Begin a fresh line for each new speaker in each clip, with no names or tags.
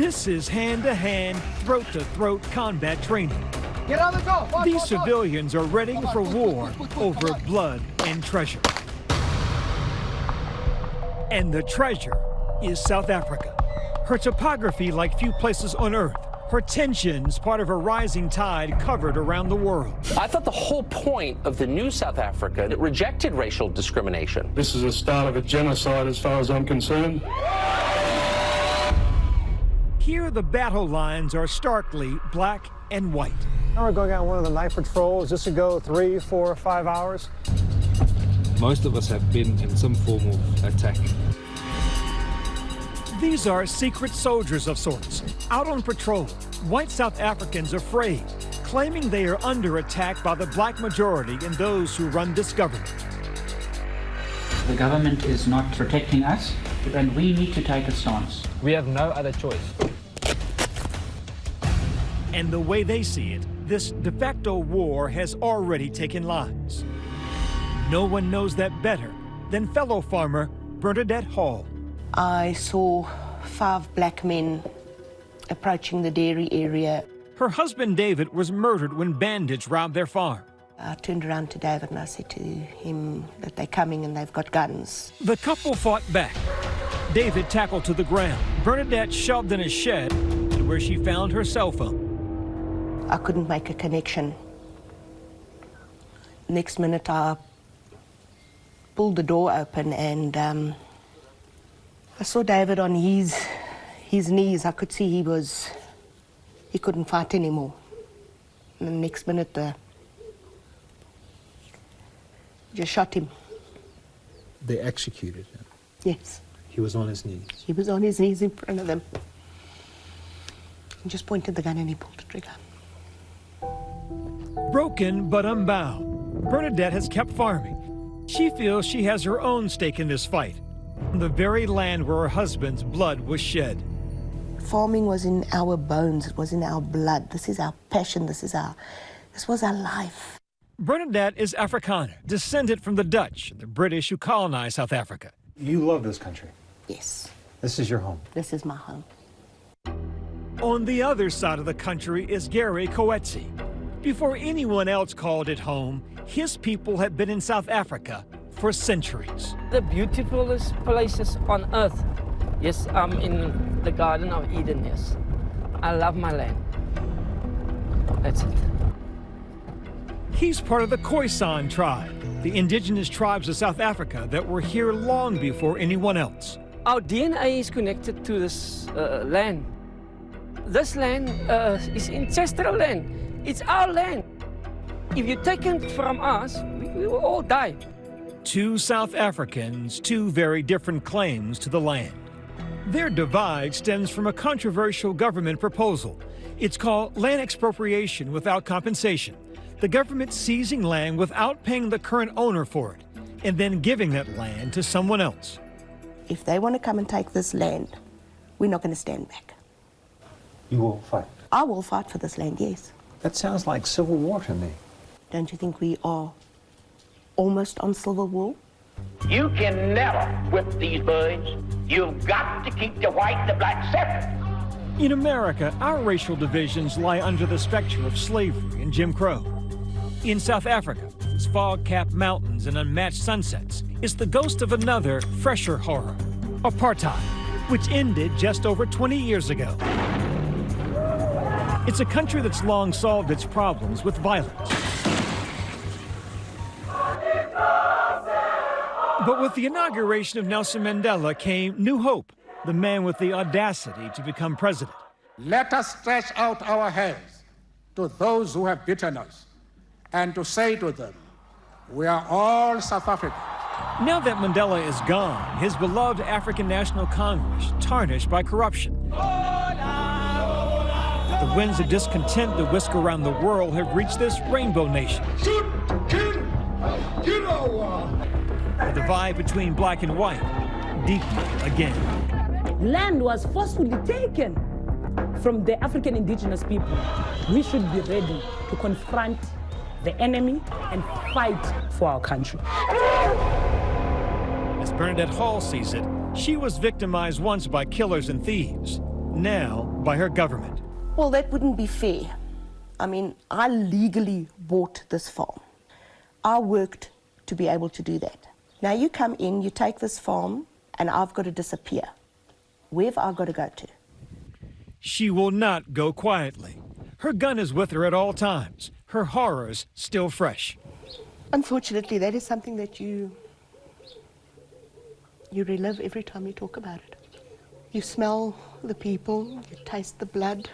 This is hand-to-hand, throat-to-throat combat training.
Get on the go.
These civilians are ready for war over blood and treasure. And the treasure is South Africa. Her topography like few places on Earth. Her tensions part of a rising tide covered around the world.
I thought the whole point of the new South Africa, it rejected racial discrimination.
This is the start of a genocide as far as I'm concerned.
Here the battle lines are starkly black and white.
Now we're going on one of the night patrols. This would go 3, 4, 5 hours.
Most of us have been in some form of attack.
These are secret soldiers of sorts, out on patrol, white South Africans afraid, claiming they are under attack by the black majority and those who run this government.
The government is not protecting us, and we need to take a stance.
We have no other choice.
And the way they see it, this de facto war has already taken lives. No one knows that better than fellow farmer Bernadette Hall.
I saw 5 black men approaching the dairy area.
Her husband David was murdered when bandits robbed their farm.
I turned around to David and I said to him that they're coming and they've got guns.
The couple fought back. David tackled to the ground. Bernadette shoved in a shed where she found her cell phone.
I couldn't make a connection. Next minute I pulled the door open and I saw David on his knees. I could see he couldn't fight anymore. And the next minute, just shot him.
They executed him?
Yes.
He was on his knees?
He was on his knees in front of them. He just pointed the gun and he pulled the trigger.
Broken but unbound, Bernadette has kept farming. She feels she has her own stake in this fight, on the very land where her husband's blood was shed.
Farming was in our bones, it was in our blood. This is our passion, this was our life.
Bernadette is Afrikaner, descended from the Dutch, the British who colonized South Africa.
You love this country.
Yes.
This is your home.
This is my home.
On the other side of the country is Gary Coetzee. Before anyone else called it home, his people had been in South Africa for centuries.
The beautifulest places on earth. Yes, I'm in the Garden of Eden, yes. I love my land. That's it.
He's part of the Khoisan tribe, the indigenous tribes of South Africa that were here long before anyone else.
Our DNA is connected to this land. This land is ancestral land. It's our land. If you take it from us, we will all die.
2 South Africans, 2 very different claims to the land. Their divide stems from a controversial government proposal. It's called land expropriation without compensation. The government seizing land without paying the current owner for it, and then giving that land to someone else.
If they want to come and take this land, we're not going to stand back.
You will fight?
I will fight for this land, yes.
That sounds like civil war to me.
Don't you think we are almost on civil war?
You can never whip these birds. You've got to keep the white, the black separate.
In America, our racial divisions lie under the specter of slavery and Jim Crow. In South Africa, its fog-capped mountains and unmatched sunsets, is the ghost of another, fresher horror, apartheid, which ended just over 20 years ago. It's a country that's long solved its problems with violence. But with the inauguration of Nelson Mandela came new hope, the man with the audacity to become president.
Let us stretch out our hands to those who have beaten us and to say to them, we are all South Africans.
Now that Mandela is gone, his beloved African National Congress tarnished by corruption. The winds of discontent that whisk around the world have reached this rainbow nation. The divide between black and white deepened again.
Land was forcefully taken from the African indigenous people. We should be ready to confront the enemy and fight for our country.
As Bernadette Hall sees it, she was victimized once by killers and thieves. now by her government.
Well, that wouldn't be fair. I mean, I legally bought this farm. I worked to be able to do that. Now you come in, you take this farm, and I've got to disappear. Where have I got to go to?
She will not go quietly. Her gun is with her at all times, her horrors still fresh.
Unfortunately, that is something that you relive every time you talk about it. You smell the people, you taste the blood.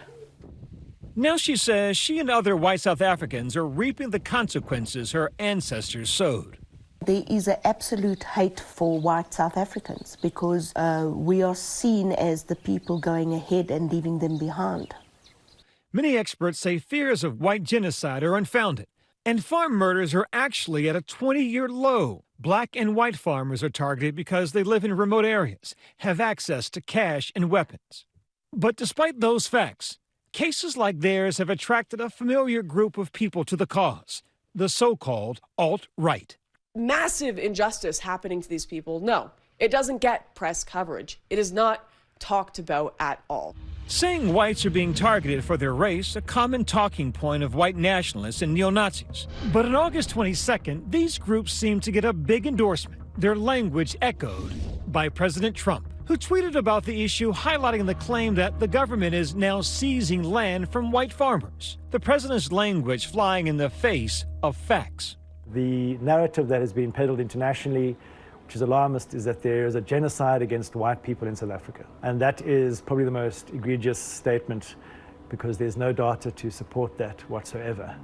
Now she says she and other white South Africans are reaping the consequences her ancestors sowed.
There is an absolute hate for white South Africans because we are seen as the people going ahead and leaving them behind.
Many experts say fears of white genocide are unfounded, and farm murders are actually at a 20-year low. Black and white farmers are targeted because they live in remote areas, have access to cash and weapons. But despite those facts, cases like theirs have attracted a familiar group of people to the cause, the so-called alt-right.
Massive injustice happening to these people, no, it doesn't get press coverage. It is not talked about at all.
Saying whites are being targeted for their race, a common talking point of white nationalists and neo-Nazis. But on August 22nd, these groups seemed to get a big endorsement, their language echoed by President Trump, who tweeted about the issue, highlighting the claim that the government is now seizing land from white farmers. The president's language flying in the face of facts.
The narrative that has been peddled internationally, which is alarmist, is that there is a genocide against white people in South Africa. And that is probably the most egregious statement because there's no data to support that whatsoever.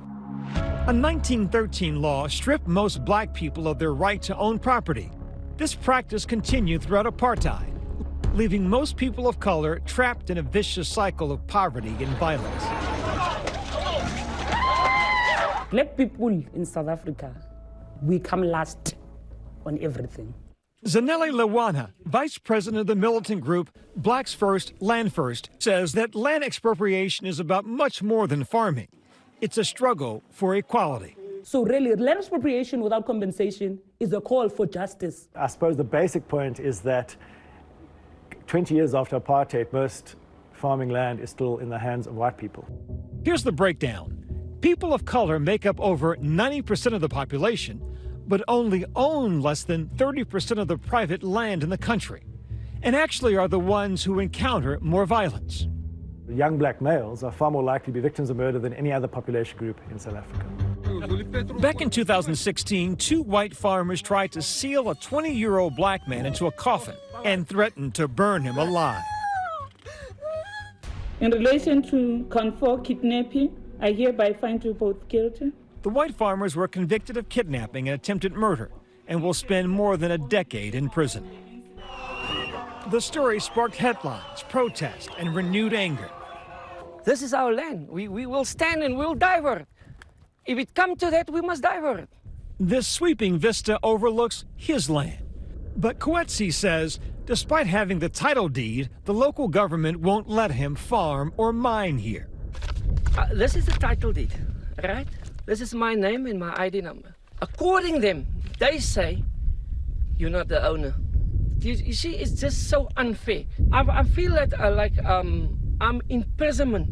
A 1913 law stripped most black people of their right to own property. This practice continued throughout apartheid, leaving most people of color trapped in a vicious cycle of poverty and violence.
Black people in South Africa, we come last on everything.
Zanele Lewana, vice president of the militant group Blacks First, Land First, says that land expropriation is about much more than farming. It's a struggle for equality.
So really, land expropriation without compensation is a call for justice.
I suppose the basic point is that 20 years after apartheid, most farming land is still in the hands of white people.
Here's the breakdown. People of color make up over 90% of the population, but only own less than 30% of the private land in the country, and actually are the ones who encounter more violence.
Young black males are far more likely to be victims of murder than any other population group in South Africa.
Back in 2016, two white farmers tried to seal a 20-year-old black man into a coffin and threatened to burn him alive.
In relation to count 4 kidnapping, I hereby find you both guilty.
The white farmers were convicted of kidnapping and attempted murder and will spend more than a decade in prison. The story sparked headlines, protests, and renewed anger.
This is our land. We will stand and we'll die for it. If it comes to that, we must die for it.
This sweeping vista overlooks his land. But Coetzee says, despite having the title deed, the local government won't let him farm or mine here.
This is the title deed, right? This is my name and my ID number. According to them, they say you're not the owner. You see, it's just so unfair. I feel that I'm imprisonment.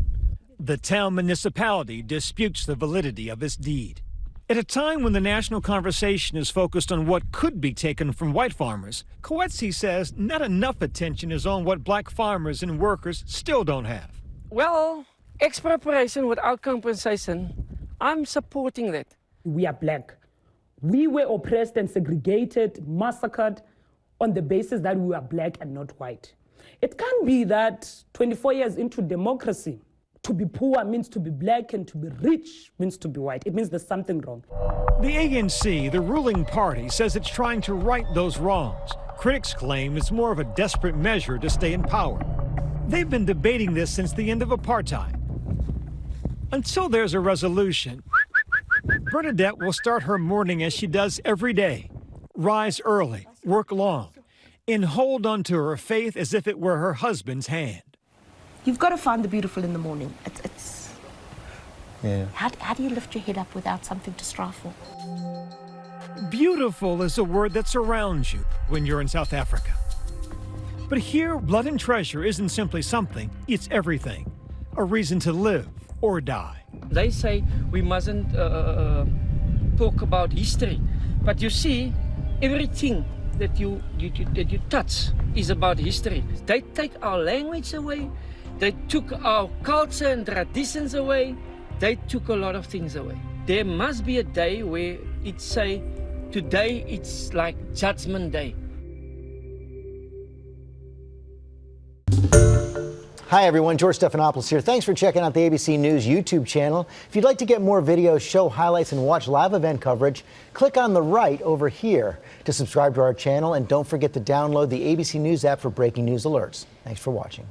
The town municipality disputes the validity of this deed. At a time when the national conversation is focused on what could be taken from white farmers, Coetzee says not enough attention is on what black farmers and workers still don't have.
Well, expropriation without compensation, I'm supporting that.
We are black. We were oppressed and segregated, massacred on the basis that we are black and not white. It can't be that 24 years into democracy, to be poor means to be black and to be rich means to be white. It means there's something wrong.
The ANC, the ruling party, says it's trying to right those wrongs. Critics claim it's more of a desperate measure to stay in power. They've been debating this since the end of apartheid. Until there's a resolution, Bernadette will start her morning as she does every day. Rise early, work long, and hold on to her faith as if it were her husband's hand.
You've got to find the beautiful in the morning.
Yeah.
How do you lift your head up without something to strive for?
Beautiful is a word that surrounds you when you're in South Africa. But here, blood and treasure isn't simply something, it's everything. A reason to live or die.
They say we mustn't talk about history, but you see, everything that you touch is about history. They take our language away, they took our culture and traditions away, they took a lot of things away. There must be a day where it say, today it's like Judgment Day.
Hi everyone, George Stephanopoulos here. Thanks for checking out the ABC News YouTube channel. If you'd like to get more videos, show highlights, and watch live event coverage, click on the right over here to subscribe to our channel, and don't forget to download the ABC News app for breaking news alerts. Thanks for watching.